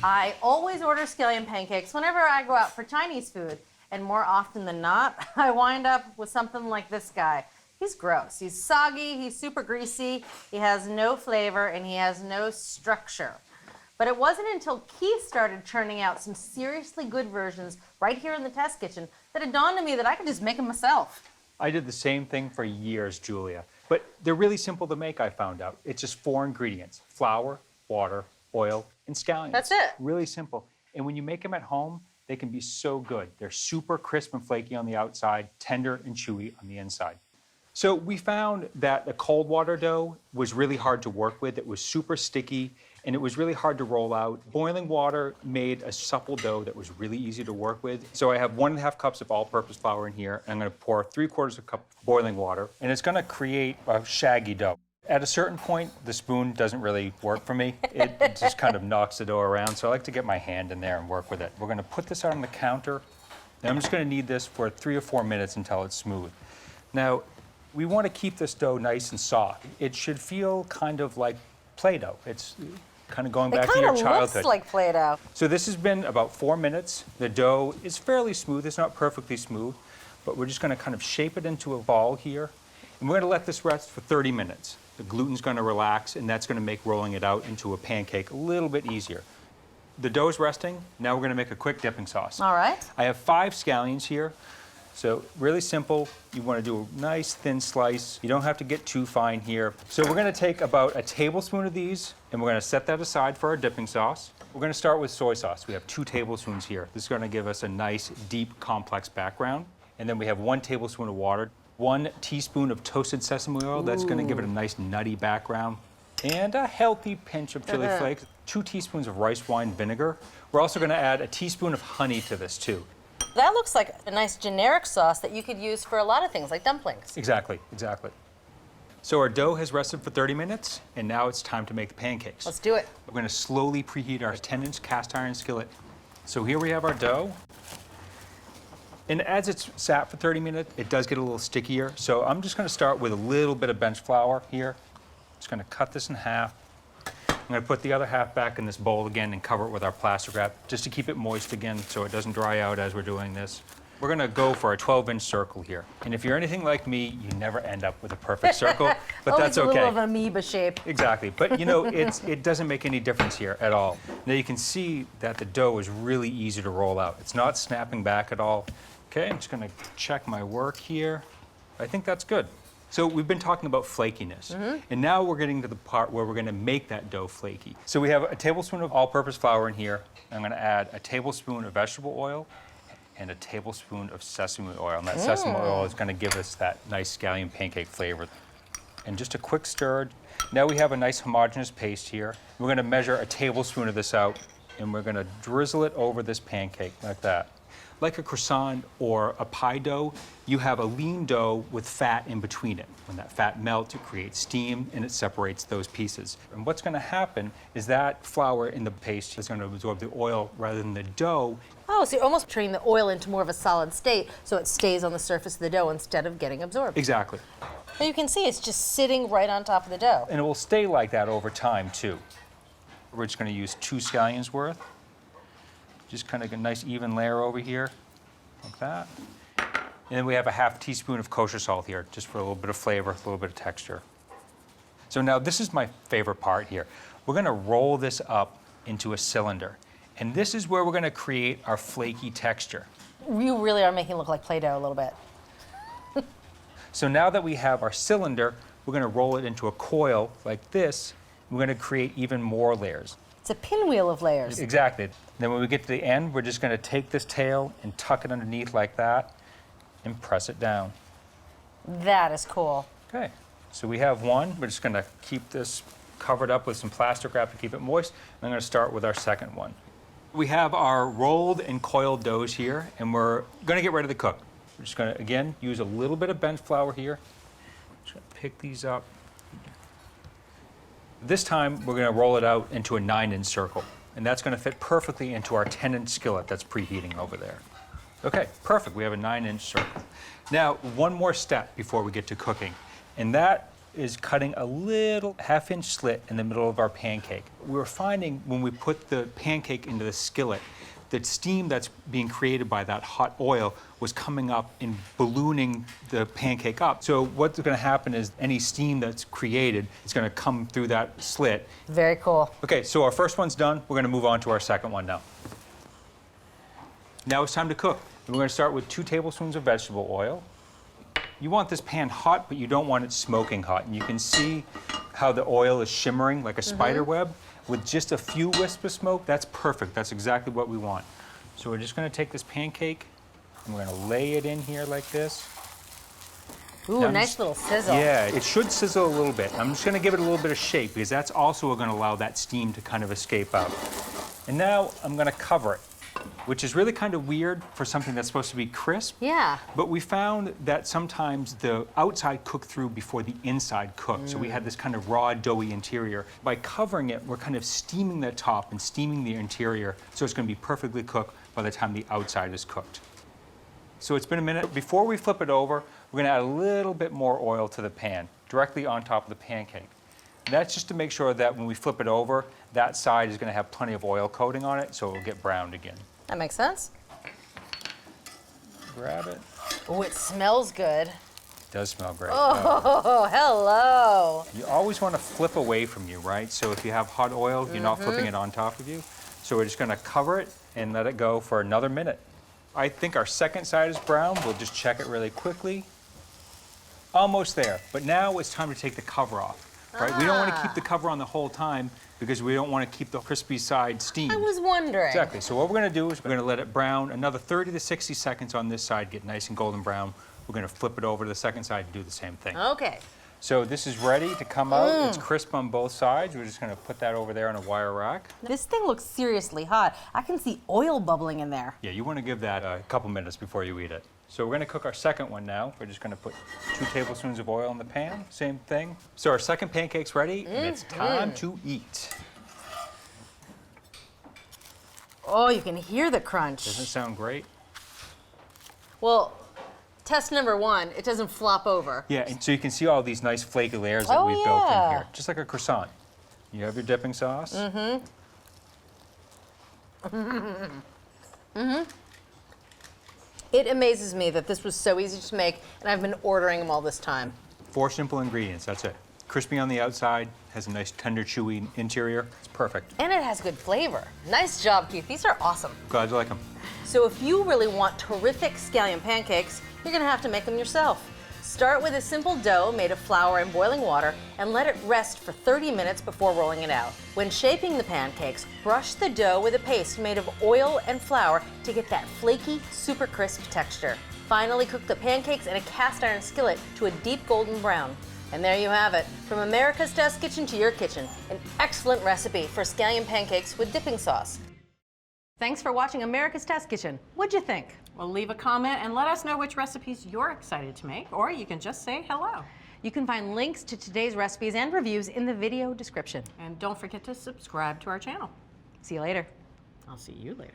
I always order scallion pancakes whenever I go out for Chinese food. And more often than not, I wind up with something like this guy. He's gross. He's soggy, he's super greasy, he has no flavor, and he has no structure. But it wasn't until Keith started churning out some seriously good versions right here in the test kitchen that it dawned on me that I could just make them myself. I did the same thing for years, Julia. But they're really simple to make, I found out. It's just 4 ingredients: flour, water, oil, and scallions. That's it. Really simple. And when you make them at home, they can be so good. They're super crisp and flaky on the outside, tender and chewy on the inside. So we found that the cold water dough was really hard to work with. It was super sticky, and it was really hard to roll out. Boiling water made a supple dough that was really easy to work with. So I have 1.5 cups of all-purpose flour in here, and I'm gonna pour 3/4 cup of boiling water, and it's gonna create a shaggy dough. At a certain point, the spoon doesn't really work for me. It just kind of knocks the dough around, so I like to get my hand in there and work with it. We're gonna put this out on the counter, and I'm just gonna knead this for 3 or 4 minutes until it's smooth. Now, we wanna keep this dough nice and soft. It should feel kind of like Play-Doh. It's kind of going back to your childhood. It kind of looks like Play-Doh. So this has been about 4 minutes. The dough is fairly smooth. It's not perfectly smooth, but we're just gonna kind of shape it into a ball here, and we're gonna let this rest for 30 minutes. The gluten's gonna relax, and that's gonna make rolling it out into a pancake a little bit easier. The dough's resting. Now we're gonna make a quick dipping sauce. All right. I have 5 scallions here. So really simple. You wanna do a nice thin slice. You don't have to get too fine here. So we're gonna take about a tablespoon of these, and we're gonna set that aside for our dipping sauce. We're gonna start with soy sauce. We have 2 tablespoons here. This is gonna give us a nice, deep, complex background. And then we have 1 tablespoon of water. 1 teaspoon of toasted sesame oil. That's gonna give it a nice nutty background. And a healthy pinch of chili flakes. 2 teaspoons of rice wine vinegar. We're also gonna add a teaspoon of honey to this too. That looks like a nice generic sauce that you could use for a lot of things, like dumplings. Exactly, exactly. So our dough has rested for 30 minutes, and now it's time to make the pancakes. Let's do it. We're gonna slowly preheat our 10-inch cast iron skillet. So here we have our dough. And as it's sat for 30 minutes, it does get a little stickier. So I'm just gonna start with a little bit of bench flour here. Just gonna cut this in half. I'm gonna put the other half back in this bowl again and cover it with our plastic wrap, just to keep it moist again so it doesn't dry out as we're doing this. We're gonna go for a 12-inch circle here. And if you're anything like me, you never end up with a perfect circle, but that's okay. Always a little of amoeba shape. Exactly, but you know, it doesn't make any difference here at all. Now you can see that the dough is really easy to roll out. It's not snapping back at all. Okay, I'm just gonna check my work here. I think that's good. So we've been talking about flakiness, and now we're getting to the part where we're gonna make that dough flaky. So we have a tablespoon of all-purpose flour in here. I'm gonna add a tablespoon of vegetable oil and a tablespoon of sesame oil. And that sesame oil is gonna give us that nice scallion pancake flavor. And just a quick stir. Now we have a nice homogeneous paste here. We're gonna measure a tablespoon of this out, and we're gonna drizzle it over this pancake like that. Like a croissant or a pie dough, you have a lean dough with fat in between it. When that fat melts, it creates steam and it separates those pieces. And what's gonna happen is that flour in the paste is gonna absorb the oil rather than the dough. Oh, so you're almost turning the oil into more of a solid state so it stays on the surface of the dough instead of getting absorbed. Exactly. But you can see it's just sitting right on top of the dough. And it will stay like that over time too. We're just gonna use 2 scallions worth. Just kind of a nice even layer over here, like that. And then we have a ½ teaspoon of kosher salt here, just for a little bit of flavor, a little bit of texture. So now this is my favorite part here. We're gonna roll this up into a cylinder. And this is where we're gonna create our flaky texture. You really are making it look like Play-Doh a little bit. So now that we have our cylinder, we're gonna roll it into a coil like this. We're gonna create even more layers. It's a pinwheel of layers. Exactly. Then when we get to the end, we're just gonna take this tail and tuck it underneath like that and press it down. That is cool. Okay, so we have one. We're just gonna keep this covered up with some plastic wrap to keep it moist. And I'm gonna start with our second one. We have our rolled and coiled doughs here, and we're gonna get ready to cook. We're just gonna, again, use a little bit of bench flour here. Just gonna pick these up. This time, we're gonna roll it out into a 9-inch circle, and that's gonna fit perfectly into our 10-inch skillet that's preheating over there. Okay, perfect, we have a 9-inch circle. Now, one more step before we get to cooking, and that is cutting a little half-inch slit in the middle of our pancake. We were finding when we put the pancake into the skillet, the steam that's being created by that hot oil was coming up and ballooning the pancake up. So what's going to happen is any steam that's created is going to come through that slit. Very cool. Okay, so our first one's done. We're going to move on to our second one now. Now it's time to cook. We're going to start with 2 tablespoons of vegetable oil. You want this pan hot, but you don't want it smoking hot. And you can see how the oil is shimmering like a spider web. With just a few wisps of smoke, that's perfect. That's exactly what we want. So we're just going to take this pancake and we're going to lay it in here like this. Ooh, Now nice little sizzle. Yeah, it should sizzle a little bit. I'm just going to give it a little bit of shape because that's also going to allow that steam to kind of escape out. And now I'm going to cover it, which is really kind of weird for something that's supposed to be crisp. Yeah. But we found that sometimes the outside cooked through before the inside cooked. So we had this kind of raw, doughy interior. By covering it, we're kind of steaming the top and steaming the interior, so it's going to be perfectly cooked by the time the outside is cooked. So it's been a minute. Before we flip it over, we're going to add a little bit more oil to the pan, directly on top of the pancake. And that's just to make sure that when we flip it over, that side is going to have plenty of oil coating on it, so it will get browned again. That makes sense. Grab it. Oh, it smells good. It does smell great. Oh, hello. You always want to flip away from you, right? So if you have hot oil, you're not flipping it on top of you. So we're just going to cover it and let it go for another minute. I think our second side is brown. We'll just check it really quickly. Almost there. But now it's time to take the cover off, right? We don't want to keep the cover on the whole time because we don't want to keep the crispy side steamed. I was wondering. Exactly. So what we're going to do is we're going to let it brown another 30 to 60 seconds on this side, get nice and golden brown. We're going to flip it over to the second side and do the same thing. Okay. So this is ready to come out. It's crisp on both sides. We're just going to put that over there on a wire rack. This thing looks seriously hot. I can see oil bubbling in there. Yeah, you want to give that a couple minutes before you eat it. So we're going to cook our second one now. We're just going to put 2 tablespoons of oil in the pan. Same thing. So our second pancake's ready, and it's time to eat. Oh, you can hear the crunch. Doesn't it sound great? Well, test number 1, it doesn't flop over. Yeah, and so you can see all these nice flaky layers that we've built in yeah. here, just like a croissant. You have your dipping sauce. It amazes me that this was so easy to make, and I've been ordering them all this time. 4 simple ingredients, that's it. Crispy on the outside, has a nice tender, chewy interior. It's perfect. And it has good flavor. Nice job, Keith. These are awesome. Glad you like them. So if you really want terrific scallion pancakes, you're gonna have to make them yourself. Start with a simple dough made of flour and boiling water and let it rest for 30 minutes before rolling it out. When shaping the pancakes, brush the dough with a paste made of oil and flour to get that flaky, super crisp texture. Finally, cook the pancakes in a cast iron skillet to a deep golden brown. And there you have it. From America's Test Kitchen to your kitchen, an excellent recipe for scallion pancakes with dipping sauce. Thanks for watching America's Test Kitchen. What'd you think? Well, leave a comment and let us know which recipes you're excited to make, or you can just say hello. You can find links to today's recipes and reviews in the video description. And don't forget to subscribe to our channel. See you later. I'll see you later.